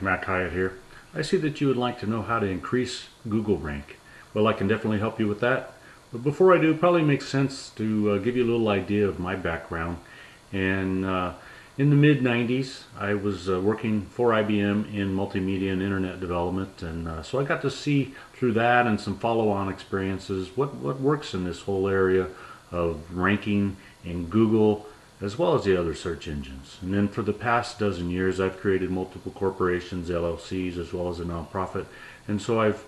Matt Hyatt here. I see that you would like to know how to increase Google rank. Well, I can definitely help you with that. But before I do, it probably makes sense to give you a little idea of my background. And in the mid-90s, I was working for IBM in multimedia and internet development. And so I got to see through that and some follow-on experiences what works in this whole area of ranking in Google as well as the other search engines. And then for the past dozen years, I've created multiple corporations, LLCs, as well as a nonprofit. And so I've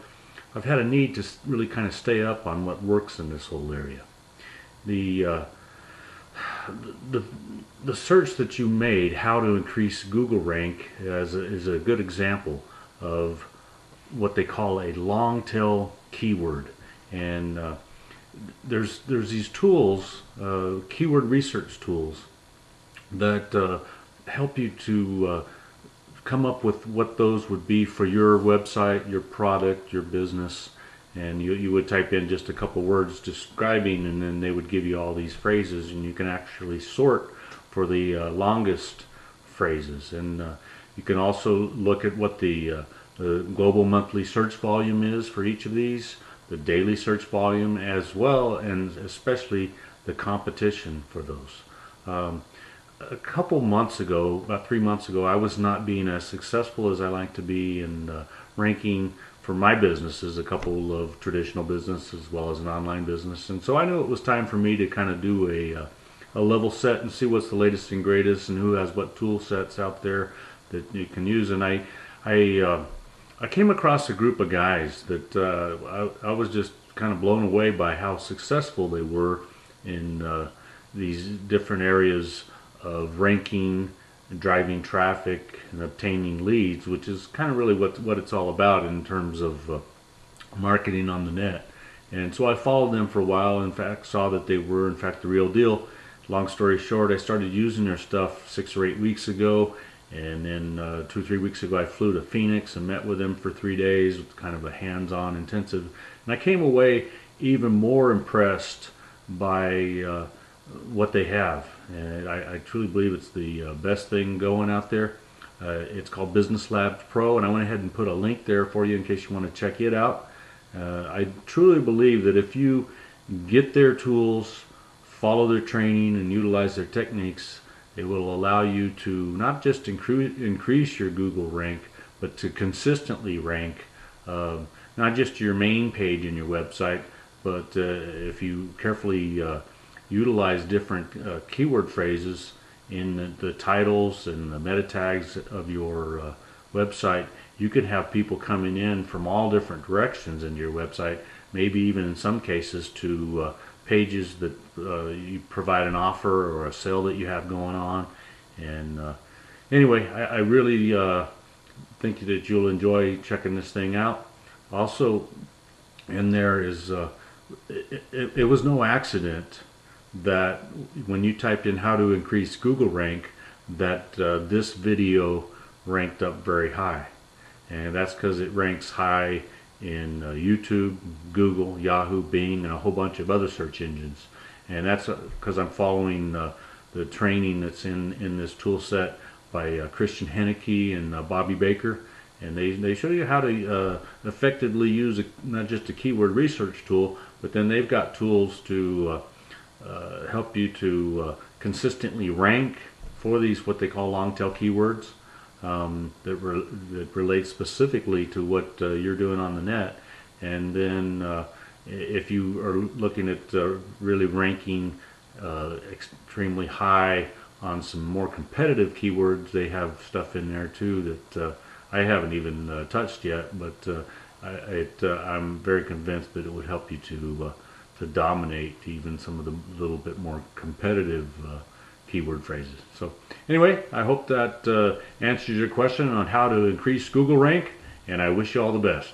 had a need to really kind of stay up on what works in this whole area. The search that you made, how to increase Google rank, is a good example of what they call a long tail keyword. And there's these tools, keyword research tools, that help you to come up with what those would be for your website, your product, your business. And you would type in just a couple words describing, and then they would give you all these phrases, and you can actually sort for the longest phrases. And you can also look at what the global monthly search volume is for each of these, the daily search volume as well, and especially the competition for those. A couple months ago, about 3 months ago, I was not being as successful as I like to be in ranking for my businesses, a couple of traditional businesses as well as an online business. And so I knew it was time for me to kind of do a level set and see what's the latest and greatest and who has what tool sets out there that you can use. And I came across a group of guys that I was just kind of blown away by how successful they were in these different areas of ranking, driving traffic, and obtaining leads, which is kind of really what it's all about in terms of marketing on the net. And so I followed them for a while. In fact, saw that they were in fact the real deal. Long story short, I started using their stuff 6 or 8 weeks ago. And then 2 or 3 weeks ago, I flew to Phoenix and met with them for 3 days with kind of a hands-on intensive. And I came away even more impressed by what they have. And I truly believe it's the best thing going out there. It's called Business Labs Pro, and I went ahead and put a link there for you in case you want to check it out. I truly believe that if you get their tools, follow their training, and utilize their techniques, it will allow you to not just increase your Google rank, but to consistently rank, not just your main page in your website, but if you carefully utilize different keyword phrases in the titles and the meta tags of your website, you can have people coming in from all different directions into your website, maybe even in some cases to pages that you provide an offer or a sale that you have going on. And anyway, I really think that you'll enjoy checking this thing out. Also, in there is it was no accident that when you typed in how to increase Google rank, that this video ranked up very high. And that's because it ranks high in YouTube, Google, Yahoo, Bing, and a whole bunch of other search engines. And that's because I'm following the training that's in this tool set by Christian Henneke and Bobby Baker. And they show you how to effectively use not just a keyword research tool, but then they've got tools to help you to consistently rank for these what they call long tail keywords that relate specifically to what you're doing on the net. And then if you are looking at really ranking extremely high on some more competitive keywords, they have stuff in there too that I haven't even touched yet, but I'm very convinced that it would help you to dominate even some of the little bit more competitive keyword phrases. So anyway, I hope that answers your question on how to increase Google rank, and I wish you all the best.